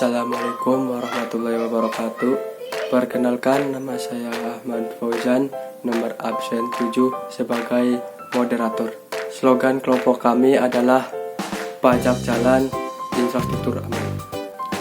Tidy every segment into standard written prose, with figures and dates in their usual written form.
Assalamualaikum warahmatullahi wabarakatuh. Perkenalkan, nama saya Ahmad Fauzan, nomor absen 7 sebagai moderator. Slogan kelompok kami adalah pajak jalan, infrastruktur aman.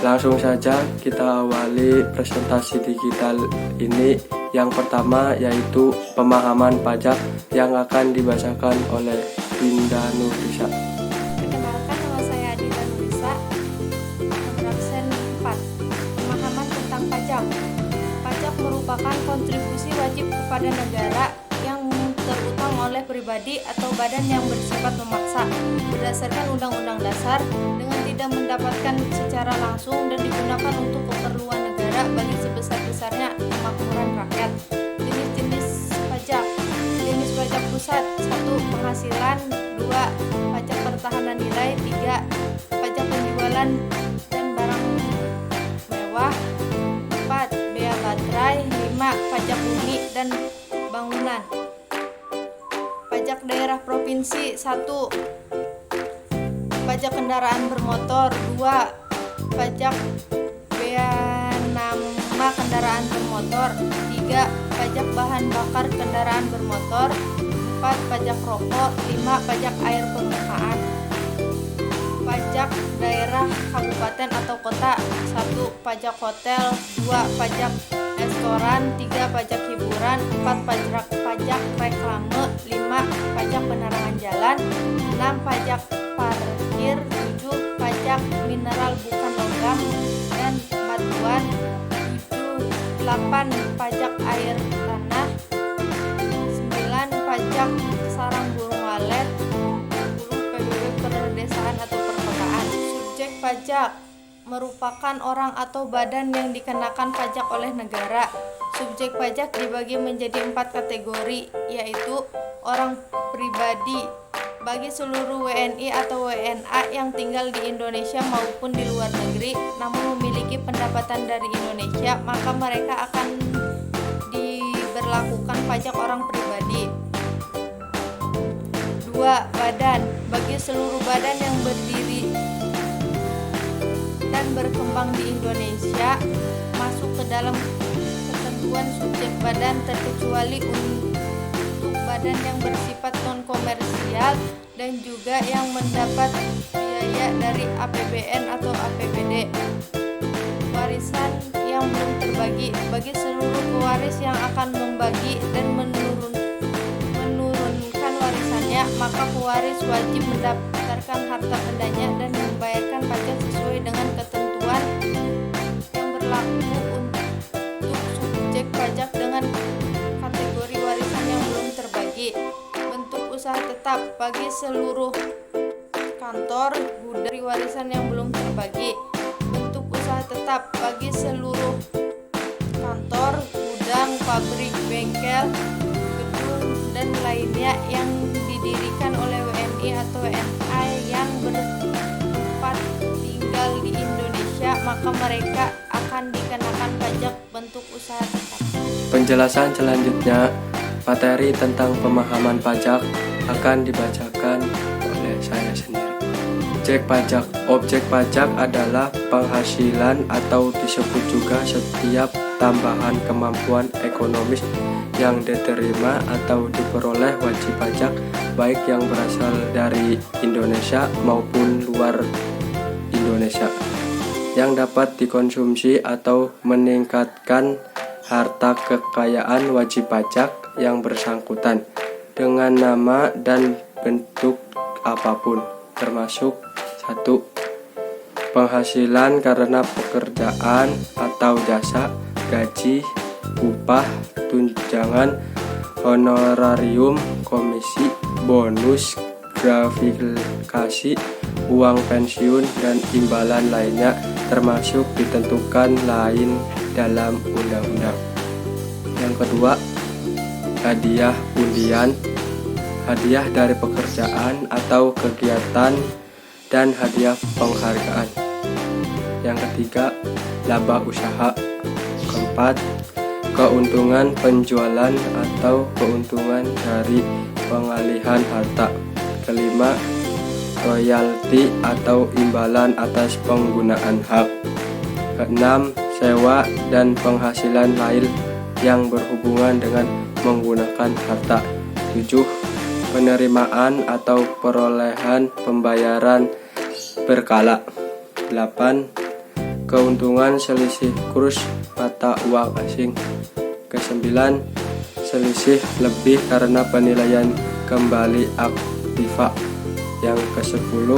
Langsung saja kita awali presentasi digital ini. Yang pertama yaitu pemahaman pajak yang akan dibacakan oleh Dinda Nurisa. Perkenalkan, nama saya Dinda Nurisa, nomor absen 4. Pemahaman tentang pajak. Pajak merupakan kontribusi wajib kepada negara yang terutang oleh pribadi atau badan yang bersifat memaksa berdasarkan Undang-Undang Dasar dengan tidak mendapatkan secara langsung dan digunakan untuk keperluan negara bagi sebesar-besarnya kemakmuran rakyat. Jenis-jenis pajak. Jenis pajak pusat: 1. Penghasilan, 2. Pajak pertahanan nilai, 3. Pajak penjualan dan barang mewah, 4. Bea baterai, 5. Pajak bumi dan bangunan. Pajak daerah provinsi: 1. Pajak kendaraan bermotor, 2. Pajak bea nama kendaraan bermotor, 3. Pajak bahan bakar kendaraan bermotor, 4. Pajak rokok, 5. Pajak air permukaan. Pajak daerah kabupaten atau kota: 1. Pajak hotel, 2. Pajak restoran, 3. Pajak hiburan, 4. Pajak reklame, 5. Pajak penerangan jalan, 6. Pajak parkir, 7. Pajak mineral bukan logam dan batuan, 8. Pajak air tanah, 9. Pajak sarang burung walet, 10. PBB perdesaan atau perkotaan. Subjek pajak merupakan orang atau badan yang dikenakan pajak oleh negara. Subjek pajak dibagi menjadi 4 kategori, yaitu orang pribadi. Bagi seluruh WNI atau WNA yang tinggal di Indonesia maupun di luar negeri namun memiliki pendapatan dari Indonesia, maka mereka akan diberlakukan pajak orang pribadi. 2. Badan. Bagi seluruh badan yang berdiri dan berkembang di Indonesia masuk ke dalam ketentuan subjek badan, terkecuali untuk badan yang bersifat non-komersial dan juga yang mendapat biaya dari APBN atau APBD. Warisan yang belum terbagi. Bagi seluruh pewaris yang akan membagi dan menurunkan warisannya, maka pewaris wajib mendaftarkan harta bendanya dan membayarkan pajak sesuai dengan ketentuan yang berlaku untuk subjek pajak dengan kategori warisan yang belum terbagi. Bentuk usaha tetap. Bagi seluruh kantor gudang warisan yang belum terbagi. Bentuk usaha tetap bagi seluruh kantor, gudang, pabrik, bengkel, gedung dan lainnya yang didirikan oleh WNI atau WNA yang bertempat tinggal di Indonesia, maka mereka akan dikenakan pajak bentuk usaha tetap. Penjelasan selanjutnya, materi tentang pemahaman pajak akan dibacakan oleh saya sendiri. Objek pajak adalah penghasilan atau disebut juga setiap tambahan kemampuan ekonomis yang diterima atau diperoleh wajib pajak, baik yang berasal dari Indonesia maupun luar Indonesia, yang dapat dikonsumsi atau meningkatkan harta kekayaan wajib pajak yang bersangkutan dengan nama dan bentuk apapun, termasuk 1. Penghasilan karena pekerjaan atau jasa, gaji, upah, tunjangan, honorarium, komisi, bonus, gratifikasi, uang pensiun, dan imbalan lainnya, termasuk ditentukan lain dalam undang-undang. Yang kedua, hadiah undian, hadiah dari pekerjaan atau kegiatan, dan hadiah penghargaan. Yang ketiga, laba usaha. Keempat, keuntungan penjualan atau keuntungan dari pengalihan harta. Kelima, royalti atau imbalan atas penggunaan hak. Keenam, sewa dan penghasilan lain yang berhubungan dengan menggunakan harta. 7. Penerimaan atau perolehan pembayaran berkala. 8. Keuntungan selisih kurs mata uang asing. Ke-9, selisih lebih karena penilaian kembali aktiva. Yang ke-10,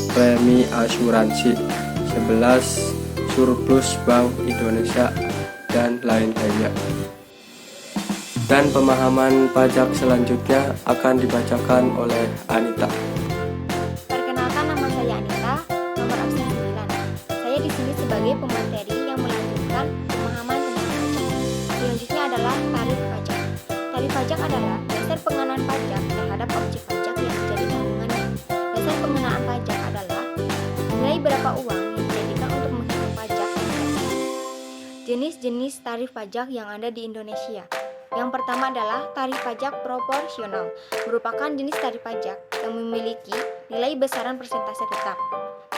premi asuransi. 11, surplus Bank Indonesia, dan lain-lainnya. Dan pemahaman pajak selanjutnya akan dibacakan oleh Anita. Perkenalkan, nama saya Anita, nomor absen 9. Saya di sini sebagai pemateri yang melanjutkan pemahaman tentang pajak. Selanjutnya adalah tarif pajak. Tarif pajak adalah dasar pengenaan pajak terhadap objek pajak yang menjadi tanggungannya. Dasar pengenaan pajak adalah nilai berapa uang yang dijadikan untuk menghitung pajak yang dikenakan. Jenis-jenis tarif pajak yang ada di Indonesia. Yang pertama adalah tarif pajak proporsional, merupakan jenis tarif pajak yang memiliki nilai besaran persentase tetap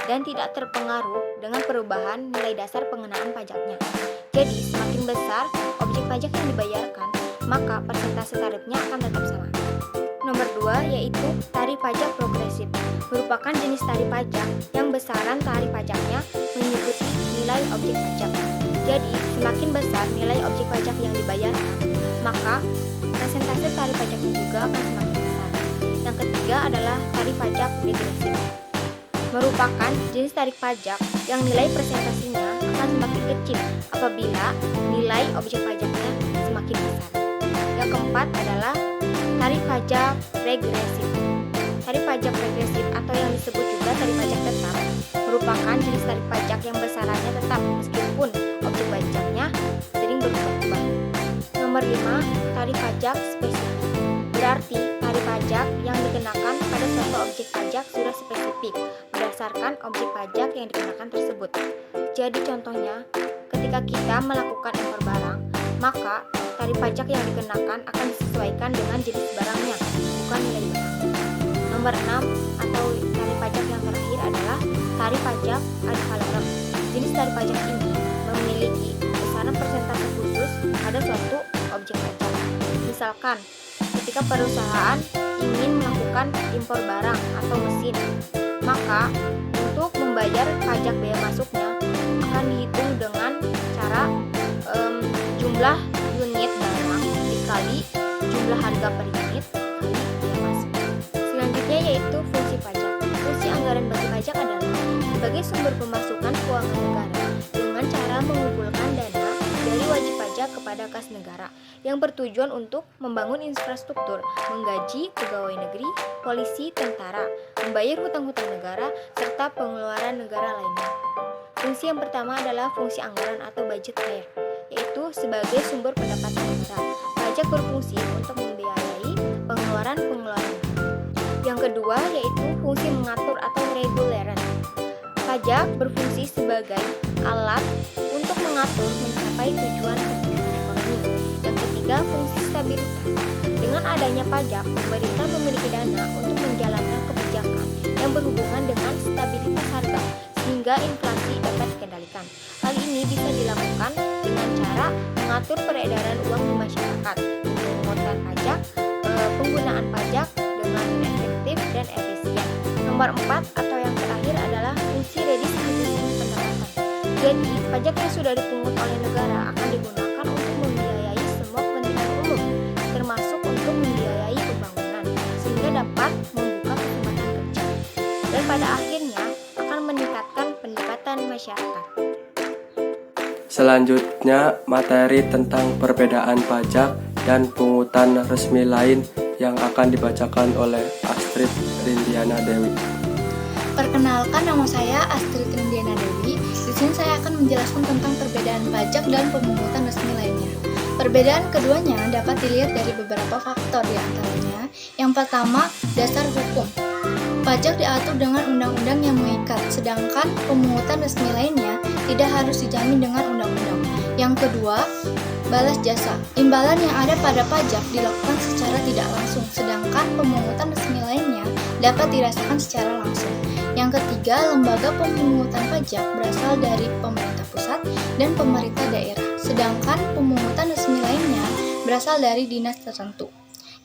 dan tidak terpengaruh dengan perubahan nilai dasar pengenaan pajaknya. Jadi, semakin besar objek pajak yang dibayarkan, maka persentase tarifnya akan tetap sama. Nomor 2 yaitu tarif pajak progresif, merupakan jenis tarif pajak yang besaran tarif pajaknya mengikuti nilai objek pajak. Jadi, semakin besar nilai objek pajak yang dibayarkan, maka persentase tarif pajaknya juga akan semakin besar. Yang ketiga adalah tarif pajak regresif, merupakan jenis tarif pajak yang nilai persentasenya akan semakin kecil apabila nilai objek pajaknya semakin besar. Yang keempat adalah tarif pajak regresif. Tarif pajak regresif atau yang disebut juga tarif pajak tetap merupakan jenis tarif pajak yang besarannya tetap meskipun objek pajaknya sering berubah-ubah. Nomor 5, tarif pajak spesifik. Berarti tarif pajak yang dikenakan pada suatu objek pajak sudah spesifik berdasarkan objek pajak yang dikenakan tersebut. Jadi contohnya, ketika kita melakukan impor barang, maka tarif pajak yang dikenakan akan disesuaikan dengan jenis barangnya, bukan nilai barang. Nomor 6 atau tarif pajak yang terakhir adalah tarif pajak ad valorem. Jenis tarif pajak ini memiliki besaran persentase khusus pada suatu objek pajak. Misalkan, ketika perusahaan ingin melakukan impor barang atau mesin, maka untuk membayar pajak bea masuknya akan dihitung dengan cara jumlah unit barang dikali jumlah harga per unit kali bea masuk. Selanjutnya yaitu fungsi pajak. Fungsi anggaran bagi pajak adalah sebagai sumber pemasukan keuangan negara dengan cara mengumpulkan dana dari wajib pajak kepada kas negara yang bertujuan untuk membangun infrastruktur, menggaji pegawai negeri, polisi, tentara, membayar hutang-hutang negara, serta pengeluaran negara lainnya. Fungsi yang pertama adalah fungsi anggaran atau budget fair, yaitu sebagai sumber pendapatan negara. Pajak berfungsi untuk membiayai pengeluaran-pengeluaran negara. Yang kedua yaitu fungsi mengatur atau reguleran. Pajak berfungsi sebagai alat untuk mengatur mencapai tujuan pertumbuhan ekonomi. Yang ketiga, fungsi stabilitas. Dengan adanya pajak, pemerintah memiliki dana untuk menjalankan kebijakan yang berhubungan dengan stabilitas harga sehingga inflasi dapat dikendalikan. Hal ini bisa dilakukan dengan cara mengatur peredaran uang di masyarakat, memungut pajak, penggunaan pajak dengan efektif dan efisien. Nomor 4 atau yang terakhir adalah fungsi redistribusi pendapatan. Jadi, pajak yang sudah dipungut oleh negara akan digunakan untuk membiayai semua kepentingan umum, termasuk untuk membiayai pembangunan, sehingga dapat membuka kesempatan kerja. Dan pada akhirnya akan meningkatkan pendapatan masyarakat. Selanjutnya, materi tentang perbedaan pajak dan pungutan resmi lain yang akan dibacakan oleh Astrid Rindiana Dewi. Perkenalkan, nama saya Astrid Rindiana Dewi. Di sini saya akan menjelaskan tentang perbedaan pajak dan pemungutan resmi lainnya. Perbedaan keduanya dapat dilihat dari beberapa faktor di antaranya. Yang pertama, dasar hukum. Pajak diatur dengan undang-undang yang mengikat, sedangkan pemungutan resmi lainnya tidak harus dijamin dengan undang-undang. Yang kedua, balas jasa. Imbalan yang ada pada pajak dilakukan secara tidak langsung, sedangkan pemungutan resmi lainnya dapat dirasakan secara langsung. Yang ketiga, lembaga pemungutan pajak berasal dari pemerintah pusat, dan pemerintah daerah, sedangkan pemungutan resmi lainnya berasal dari dinas tertentu.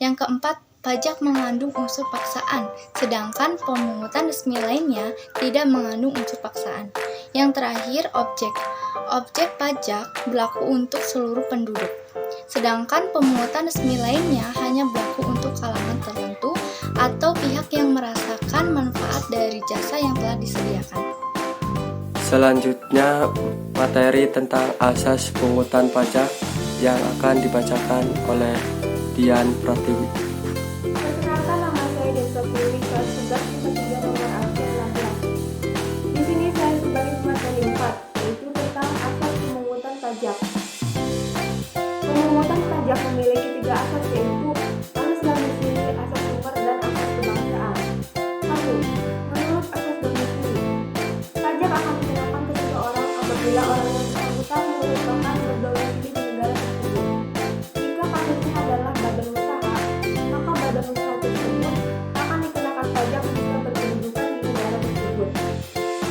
Yang keempat, pajak mengandung unsur paksaan, sedangkan pemungutan resmi lainnya tidak mengandung unsur paksaan. Yang terakhir, objek. Objek pajak berlaku untuk seluruh penduduk, sedangkan pemungutan resmi lainnya hanya berlaku untuk kalangan tertentu atau pihak yang merasakan manfaat dari jasa yang telah disediakan. Selanjutnya, materi tentang asas pungutan pajak yang akan dibacakan oleh Dian Pratiwi. Perkenalkan, nama saya Desa Puri, kelas 11 IPA 3 nomor absen 16. Di sini saya sebagai materi 4, yaitu tentang asas pemungutan pajak. Pemungutan pajak memiliki 3 asas, yaitu asas domisili, asas sumber, dan asas kebangsaan. 1. Menurut asas domisili, pajak akan dikenakan ke seseorang apabila orang yang bersangkutan merupakan berdomisili di negara tersebut. Jika kasusnya adalah badan usaha, maka badan usaha tersebut akan dikenakan pajak jika berkedudukan di negara tersebut.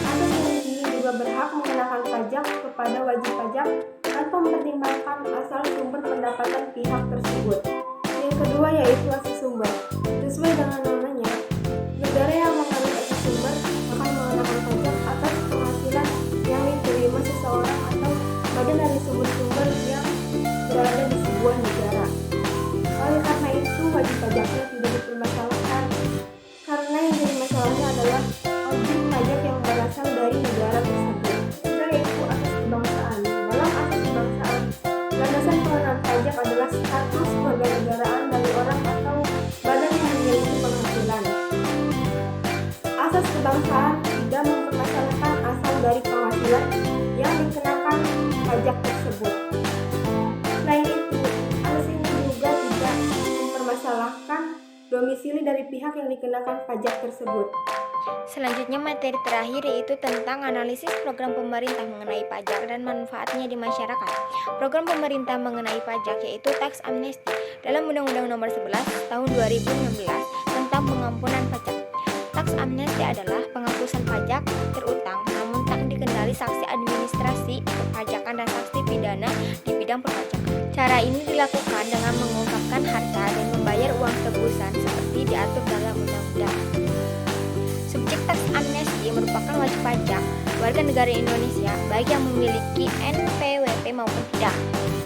Asas domisili juga berhak mengenakan pajak kepada wajib pajak tanpa mempertimbangkan asal sumber pendapatan pihak tersebut. Yang kedua yaitu asas sumber. Sesuai dengan namanya, negara yang mengambil asas sumber akan mengenakan pajak atas penghasilan yang diterima seseorang atau badan dari sumber-sumber yang berada di sebuah negara. Oleh karena itu, wajib pajaknya tidak dipermasalahkan, karena yang jadi masalahnya adalah objek pajak yang berasal dari negara tersebut. Ketiga yaitu asas kebangsaan. Dalam asas kebangsaan, landasan pengenaan pajak adalah status kewarganegaraan dari orang atau badan yang memiliki penghasilan. Asas kebangsaan tidak mempermasalahkan asal dari penghasilan yang dikenakan pajak tersebut. Selain itu, asas ini juga tidak mempermasalahkan domisili dari pihak yang dikenakan pajak tersebut. Selanjutnya materi terakhir yaitu tentang analisis program pemerintah mengenai pajak dan manfaatnya di masyarakat. Program pemerintah mengenai pajak yaitu tax amnesty dalam Undang-Undang Nomor 11 Tahun 2016 tentang pengampunan pajak. Tax amnesty adalah penghapusan pajak terutang namun tak dikendali sanksi administrasi, perpajakan dan sanksi pidana di bidang perpajakan. Cara ini dilakukan dengan mengungkapkan harta dan membayar uang tebusan seperti diatur dalam undang-undang. Subjek tax amnesty merupakan wajib pajak warga negara Indonesia baik yang memiliki NPWP maupun tidak.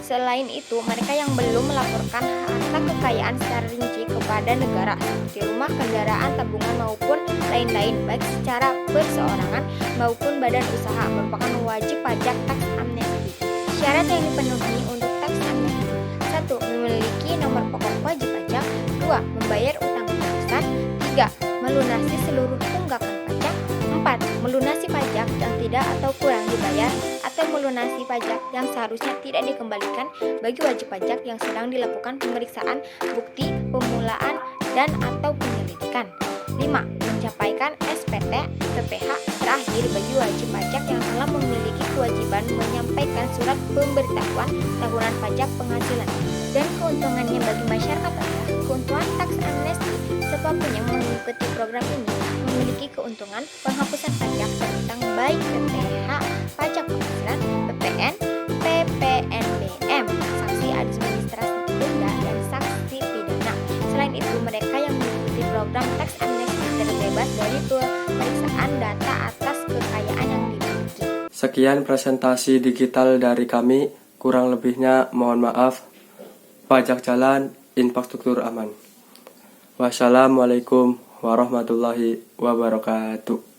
Selain itu, mereka yang belum melaporkan harta kekayaan secara rinci kepada negara seperti rumah, kendaraan, tabungan maupun lain-lain baik secara perseorangan maupun badan usaha merupakan wajib pajak tax amnesty. Syarat yang dipenuhi untuk tax amnesty: 1. Memiliki nomor pokok wajib pajak. 2. Membayar utang tebusan. 3. Melunasi seluruh tunggakan pajak. 4. Melunasi pajak yang tidak atau kurang dibayar atau melunasi pajak yang seharusnya tidak dikembalikan bagi wajib pajak yang sedang dilakukan pemeriksaan bukti, pemulaan, dan atau penyelidikan. 5. Mencapaikan SPT, PPh terakhir bagi wajib pajak yang telah memiliki kewajiban menyampaikan surat pemberitahuan tahunan pajak penghasilan. Dan keuntungannya bagi masyarakat adalah keuntungan tax amnesty siapapun yang mengikuti program ini memiliki keuntungan penghapusan pajak tentang baik PPh, pajak penghasilan, PPN, PPNBM, sanksi administrasi denda, dan sanksi pidana. Selain itu, mereka yang mengikuti program tax amnesty terbebas dari pemeriksaan data atas kekayaan yang dimiliki. Sekian presentasi digital dari kami, kurang lebihnya mohon maaf. Pajak jalan, infrastruktur aman. Wassalamualaikum warahmatullahi wabarakatuh.